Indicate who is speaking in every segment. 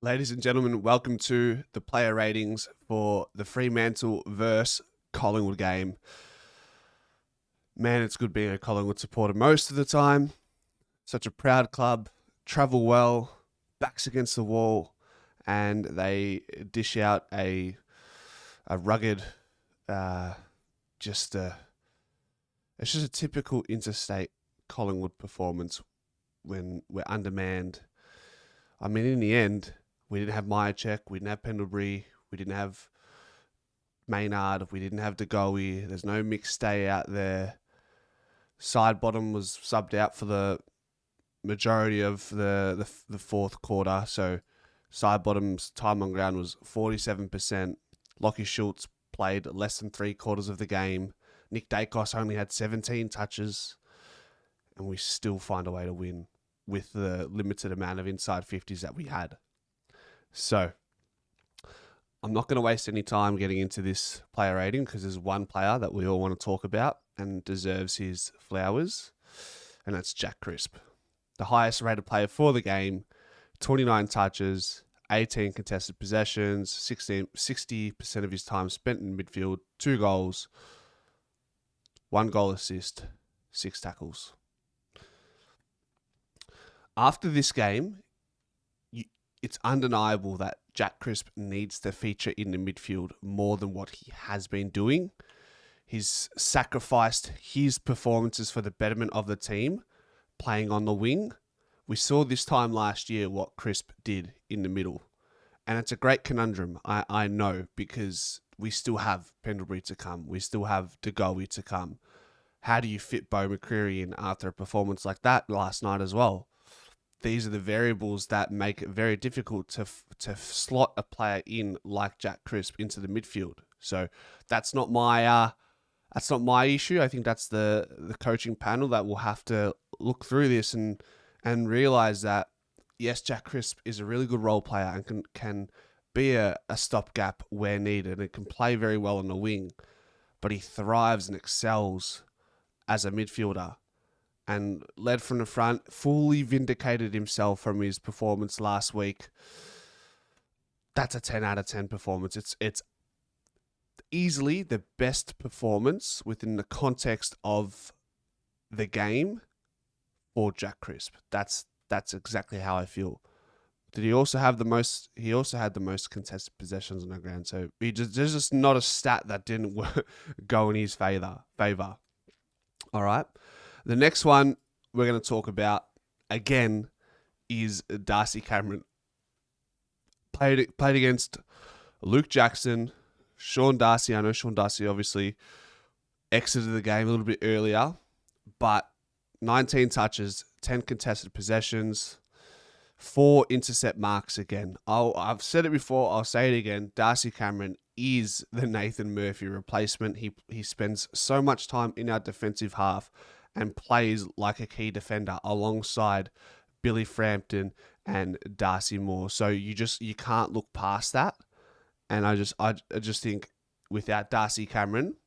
Speaker 1: Ladies and gentlemen, welcome to the player ratings for the Fremantle versus Collingwood game. Man, it's good being a Collingwood supporter most of the time. Such a proud club, travel well, backs against the wall, and they dish out a rugged, it's just a typical interstate Collingwood performance when we're undermanned. I mean, in the end, we didn't have Myercheck, we didn't have Pendlebury, we didn't have Maynard, we didn't have DeGoey. There's no mixed stay out there. Sidebottom was subbed out for the majority of the fourth quarter, so Sidebottom's time on ground was 47%. Locky Schultz played less than 3/4 of the game. Nick Dacos only had 17 touches, and we still find a way to win with the limited amount of inside 50s that we had. So, I'm not going to waste any time getting into this player rating because there's one player that we all want to talk about and deserves his flowers, and that's Jack Crisp. The highest rated player for the game, 29 touches, 18 contested possessions, 60% of his time spent in midfield, 2 goals, 1 goal assist, 6 tackles. After this game, it's undeniable that Jack Crisp needs to feature in the midfield more than what he has been doing. He's sacrificed his performances for the betterment of the team, playing on the wing. We saw this time last year what Crisp did in the middle. And it's a great conundrum, I know, because we still have Pendlebury to come. We still have DeGoey to come. How do you fit Bo McCreary in after a performance like that last night as well? These are the variables that make it very difficult to slot a player in like Jack Crisp into the midfield. So that's not my issue. I think that's the coaching panel that will have to look through this and realize that yes, Jack Crisp is a really good role player and can be a stopgap where needed and can play very well on the wing, but he thrives and excels as a midfielder. And led from the front, fully vindicated himself from his performance last week. That's a 10 out of 10 performance. It's easily the best performance within the context of the game for Jack Crisp. That's exactly how I feel. Did he also have the most? He also had the most contested possessions on the ground. So there's just not a stat that didn't go in his favor. All right. The next one we're going to talk about, again, is Darcy Cameron. Played against Luke Jackson, Sean Darcy. I know Sean Darcy obviously exited the game a little bit earlier, but 19 touches, 10 contested possessions, 4 intercept marks again. I've said it before, I'll say it again. Darcy Cameron is the Nathan Murphy replacement. He spends so much time in our defensive half and plays like a key defender alongside Billy Frampton and Darcy Moore. So you can't look past that. And I just think without Darcy Cameron,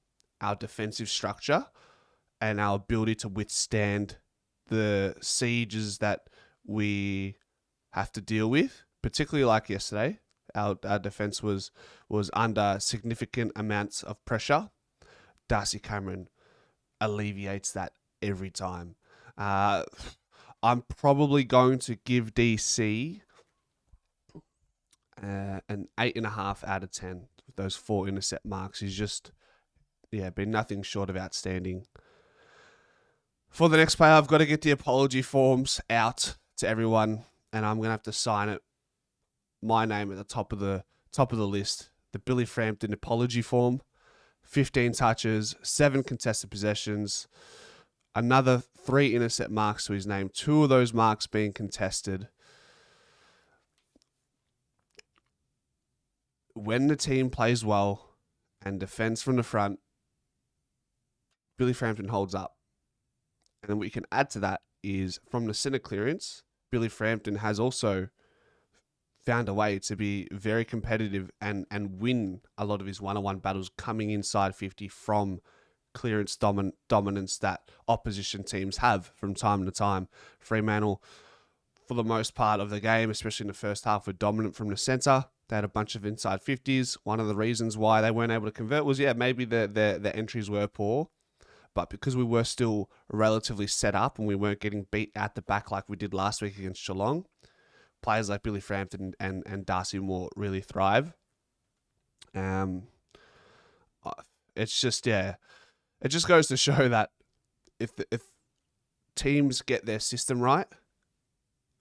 Speaker 1: our defensive structure and our ability to withstand the sieges that we have to deal with, particularly like yesterday, our defense was under significant amounts of pressure. Darcy Cameron alleviates that every time. I'm probably going to give DC an 8.5 out of 10 with those 4 intercept marks. He's just, been nothing short of outstanding. For the next player, I've got to get the apology forms out to everyone, and I'm going to have to sign it. My name at the top of the list. The Billy Frampton apology form. 15 touches, 7 contested possessions, another 3 intercept marks to his name, 2 of those marks being contested. When the team plays well and defends from the front, Billy Frampton holds up. And then what you can add to that is from the centre clearance, Billy Frampton has also found a way to be very competitive and win a lot of his one-on-one battles coming inside 50 from clearance dominance that opposition teams have from time to time. Fremantle for the most part of the game, especially in the first half, were dominant from the centre. They had a bunch of inside 50s. One of the reasons why they weren't able to convert was, maybe the entries were poor. But because we were still relatively set up and we weren't getting beat at the back like we did last week against Geelong, players like Billy Frampton and Darcy Moore really thrive. It's just, it just goes to show that if teams get their system right,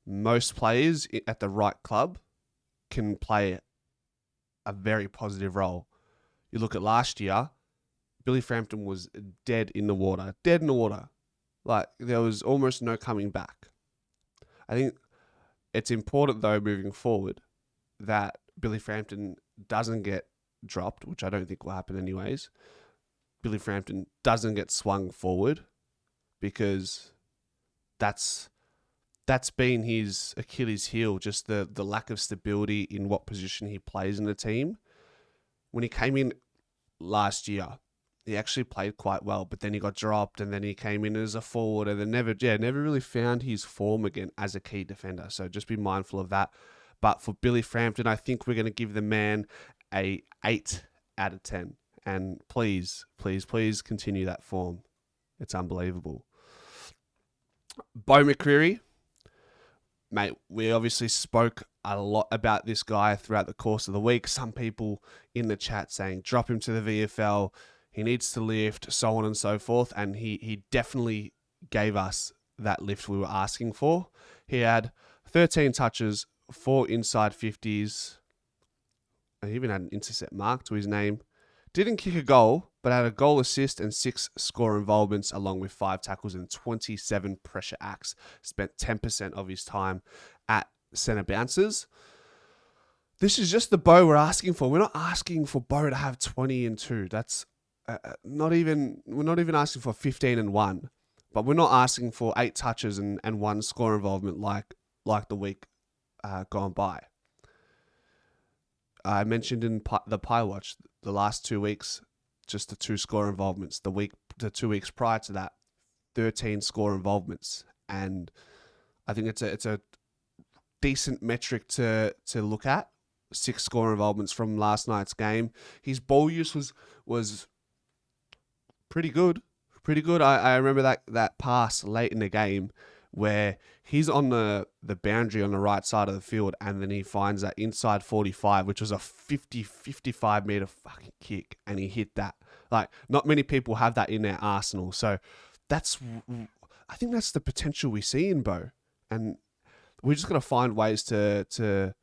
Speaker 1: most players at the right club can play a very positive role. You look at last year, Billy Frampton was dead in the water. Like, there was almost no coming back. I think it's important, though, moving forward, that Billy Frampton doesn't get dropped, which I don't think will happen anyways. Billy Frampton doesn't get swung forward, because that's been his Achilles heel, just the lack of stability in what position he plays in the team. When he came in last year, he actually played quite well, but then he got dropped, and then he came in as a forward, and then never really found his form again as a key defender. So just be mindful of that. But for Billy Frampton, I think we're going to give the man a 8 out of 10. And please continue that form. It's unbelievable. Bo McCreary, mate, we obviously spoke a lot about this guy throughout the course of the week. Some people in the chat saying, drop him to the VFL. He needs to lift, so on and so forth. And he definitely gave us that lift we were asking for. He had 13 touches, 4 inside 50s. He even had an intercept mark to his name. Didn't kick a goal, but had a goal assist and 6 score involvements, along with 5 tackles and 27 pressure acts. Spent 10% of his time at centre bounces. This is just the Bo we're asking for. We're not asking for Bo to have 20 and 2. That's we're not even asking for 15 and 1. But we're not asking for 8 touches and 1 score involvement like the week gone by. I mentioned in the Pie Watch the last 2 weeks, just the 2 score involvements. The 2 weeks prior to that, 13 score involvements, and I think it's a decent metric to look at. 6 score involvements from last night's game. His ball use was pretty good. I remember that pass late in the game where he's on the boundary on the right side of the field, and then he finds that inside 45, which was a 55 meter fucking kick, and he hit that. Like, not many people have that in their arsenal. So I think that's the potential we see in Bo, and we're just gonna find ways to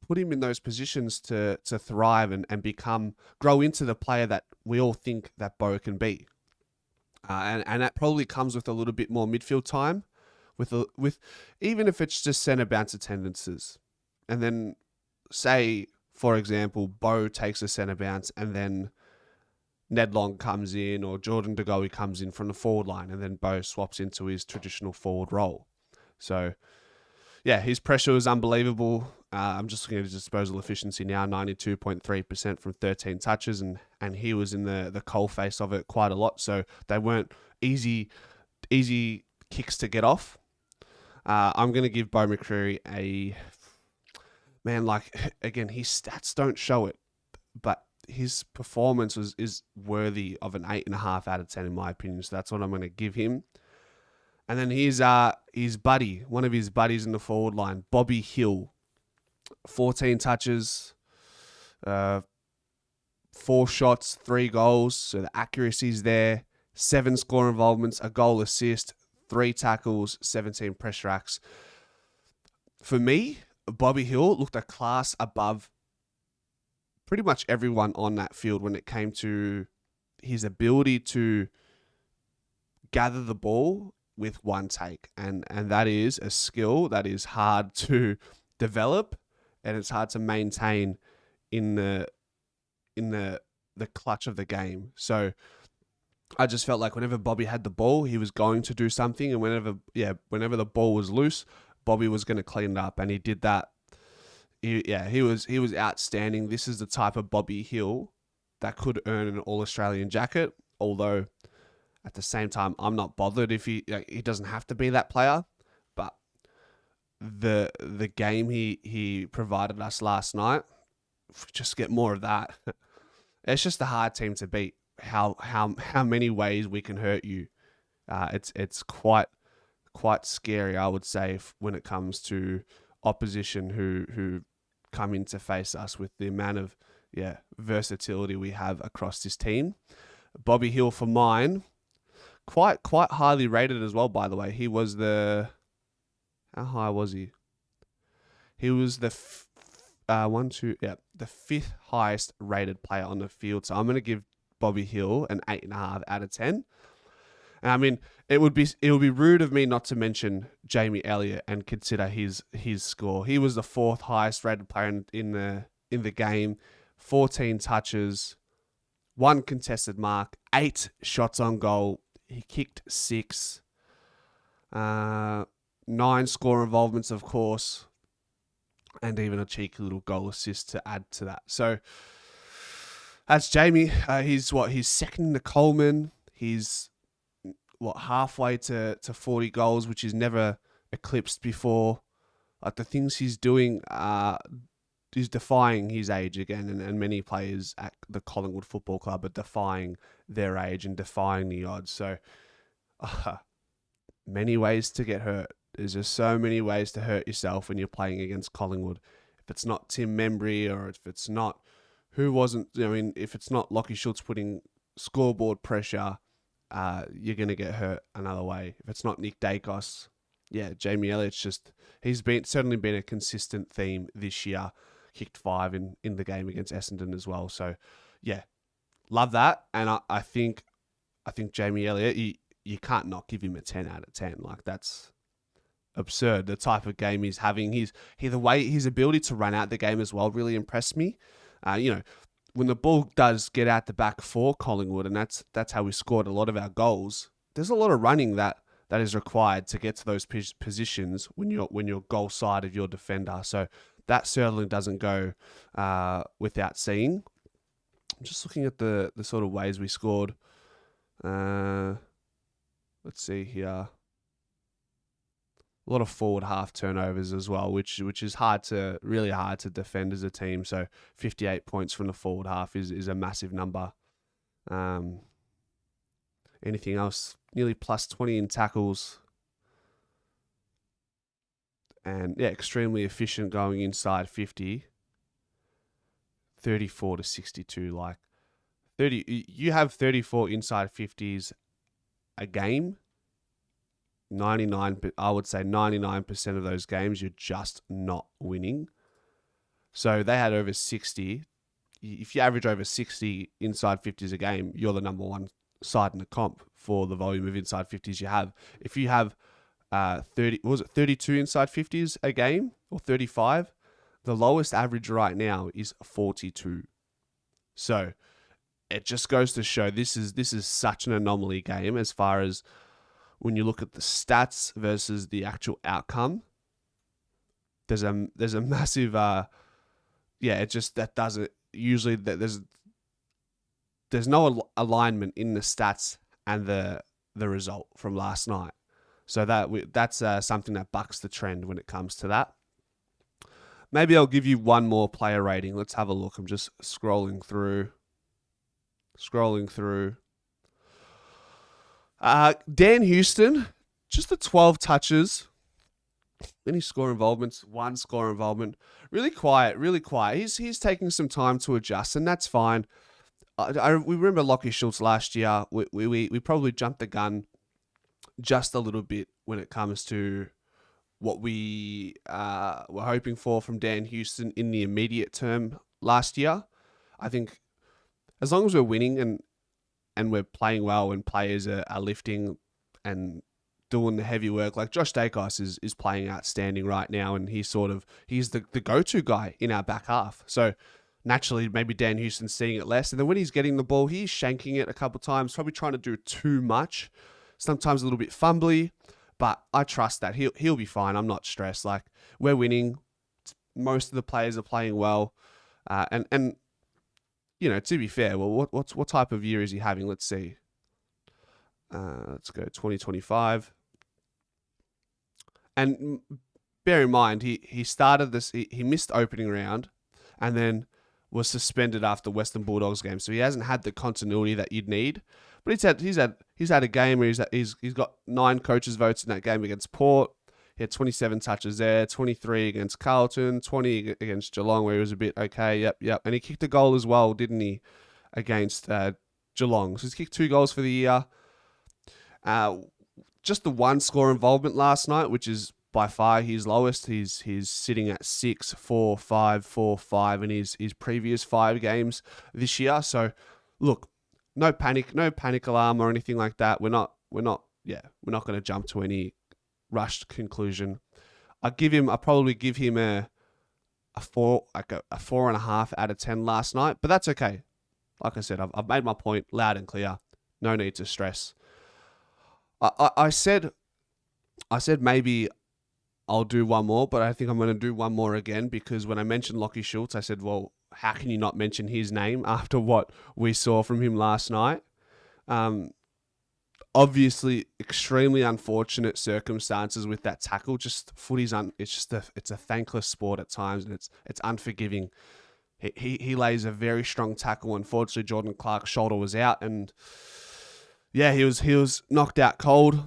Speaker 1: put him in those positions to thrive and grow into the player that we all think that Bo can be. And that probably comes with a little bit more midfield time, with even if it's just centre bounce attendances. And then, say, for example, Bo takes a centre bounce, and then Ned Long comes in, or Jordan De Goey comes in from the forward line, and then Bo swaps into his traditional forward role. So, yeah, his pressure was unbelievable. I'm just looking at his disposal efficiency now, 92.3% from 13 touches, and he was in the coalface of it quite a lot. So they weren't easy kicks to get off. I'm going to give Bo McCreary again, his stats don't show it, but his performance is worthy of an 8.5 out of 10 in my opinion. So that's what I'm going to give him. And then here's his buddy, one of his buddies in the forward line, Bobby Hill. 14 touches, 4 shots, 3 goals. So the accuracy's there. 7 score involvements, a goal assist, 3 tackles, 17 pressure acts. For me, Bobby Hill looked a class above pretty much everyone on that field when it came to his ability to gather the ball with one take. And that is a skill that is hard to develop, and it's hard to maintain in the clutch of the game. So I just felt like whenever Bobby had the ball, he was going to do something, and whenever the ball was loose, Bobby was going to clean it up, and he did that. He was outstanding. This is the type of Bobby Hill that could earn an All-Australian jacket, although at the same time, I'm not bothered if he doesn't have to be that player. But the game he provided us last night, just get more of that. It's just a hard team to beat. How many ways we can hurt you. It's quite scary, I would say, when it comes to opposition who come in to face us with the amount of versatility we have across this team. Bobby Hill for mine, quite highly rated as well. By the way, he was how high was he? He was the the fifth highest rated player on the field. So I'm going to give Bobby Hill an 8.5 out of 10. And I mean, it would be rude of me not to mention Jamie Elliot and consider his score. He was the fourth highest rated player in the game. 14 touches, 1 contested mark, 8 shots on goal. He kicked 6, 9 score involvements, of course, and even a cheeky little goal assist to add to that. So that's Jamie. He's second in the Coleman. He's halfway to 40 goals, which is never eclipsed before. Like, the things he's doing is defying his age again, and many players at the Collingwood Football Club are defying their age and defying the odds. So many ways to get hurt. There's just so many ways to hurt yourself when you're playing against Collingwood. If it's not Tim Membry, or if it's not if it's not Locky Schultz putting scoreboard pressure, you're going to get hurt another way. If it's not Nick Dacos, Jamie Elliott's he's certainly been a consistent theme this year. Kicked 5 in the game against Essendon as well. So, love that. And I think Jamie Elliott, you can't not give him a 10 out of 10. Like, that's absurd. The type of game he's having, his ability to run out the game as well really impressed me. When the ball does get out the back for Collingwood, and that's how we scored a lot of our goals, there's a lot of running that is required to get to those positions when you're goal side of your defender. So that certainly doesn't go without seeing. I'm just looking at the sort of ways we scored. Let's see here. A lot of forward half turnovers as well, which is really hard to defend as a team. So 58 points from the forward half is a massive number. Anything else? Nearly plus 20 in tackles. And extremely efficient going inside 50. 34 to 62. Like 30, you have 34 inside 50s a game. 99% of those games you're just not winning. So they had over 60. If you average over 60 inside 50s a game, you're the number one side in the comp for the volume of inside 50s you have. If you have 32 inside 50s a game or 35, the lowest average right now is 42. So it just goes to show this is such an anomaly game as far as when you look at the stats versus the actual outcome. There's a massive it just that doesn't usually there's no alignment in the stats and the result from last night. So that's something that bucks the trend when it comes to that. Maybe I'll give you one more player rating. Let's have a look. I'm just scrolling through. Dan Houston, just the 12 touches. Any score involvements? 1 score involvement. Really quiet. He's taking some time to adjust, and that's fine. We remember Locky Schultz last year. We probably jumped the gun just a little bit when it comes to what we were hoping for from Dan Houston in the immediate term last year. I think as long as we're winning and we're playing well and players are lifting and doing the heavy work, like Josh Dacos is playing outstanding right now, and he's the go-to guy in our back half. So naturally, maybe Dan Houston's seeing it less. And then when he's getting the ball, he's shanking it a couple of times, probably trying to do too much, sometimes a little bit fumbly, but I trust that he'll be fine. I'm not stressed. Like, we're winning. Most of the players are playing well. And to be fair, well, what type of year is he having? Let's see. Let's go 2025. And bear in mind, he started this, he missed opening round and then was suspended after Western Bulldogs game. So he hasn't had the continuity that you'd need. But he's had a game where he's got 9 coaches' votes in that game against Port. He had 27 touches there, 23 against Carlton, 20 against Geelong, where he was a bit okay. Yep. And he kicked a goal as well, didn't he, against Geelong? So he's kicked 2 goals for the year. Just the 1 score involvement last night, which is by far his lowest. He's sitting at 6, 4, 5, 4, 5 in his previous 5 games this year. So, look, no panic alarm or anything like that. We're not going to jump to any rushed conclusion. I'll probably give him a 4.5 out of 10 last night, but that's okay. Like I said, I've made my point loud and clear. No need to stress. I said maybe I'll do one more, but I think I'm going to do one more again because when I mentioned Locky Schultz, I said, well, how can you not mention his name after what we saw from him last night? Obviously, extremely unfortunate circumstances with that tackle. Just footy's it's a thankless sport at times, and it's unforgiving. He lays a very strong tackle. Unfortunately, Jordan Clark's shoulder was out, and yeah, he was knocked out cold.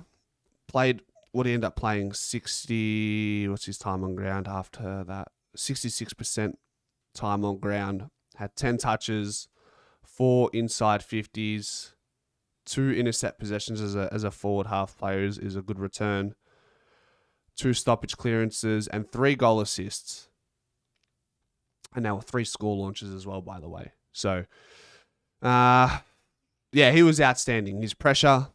Speaker 1: Played what he ended up playing 60. What's his time on ground after that? 66% time on ground. Had 10 touches, 4 inside 50s, 2 intercept possessions as a forward half player is a good return. 2 stoppage clearances and 3 goal assists. And now 3 score launches as well, by the way. So, yeah, he was outstanding. His pressure,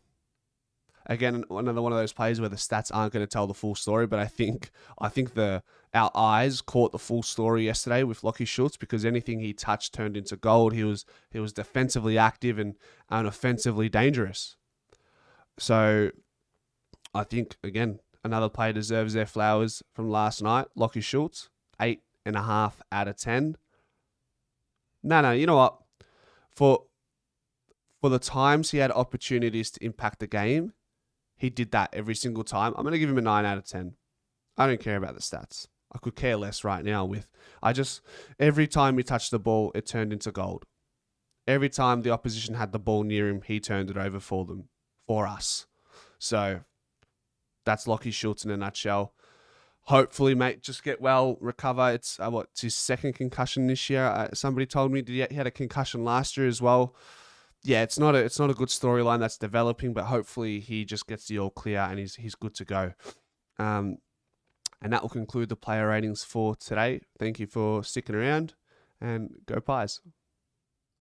Speaker 1: again, another one of those players where the stats aren't going to tell the full story, but I think our eyes caught the full story yesterday with Locky Schultz because anything he touched turned into gold. He was defensively active and offensively dangerous. So I think, again, another player deserves their flowers from last night. Locky Schultz, 8.5 out of 10. No, you know what? For the times he had opportunities to impact the game, he did that every single time. I'm going to give him a 9 out of 10. I don't care about the stats. I could care less right now every time he touched the ball, it turned into gold. Every time the opposition had the ball near him, he turned it over for us. So that's Locky Schultz in a nutshell. Hopefully, mate, just get well, recover. It's his 2nd concussion this year. Somebody told me he had a concussion last year as well. Yeah, it's not a good storyline that's developing, but hopefully he just gets the all clear and he's good to go. And that will conclude the player ratings for today. Thank you for sticking around, and go Pies.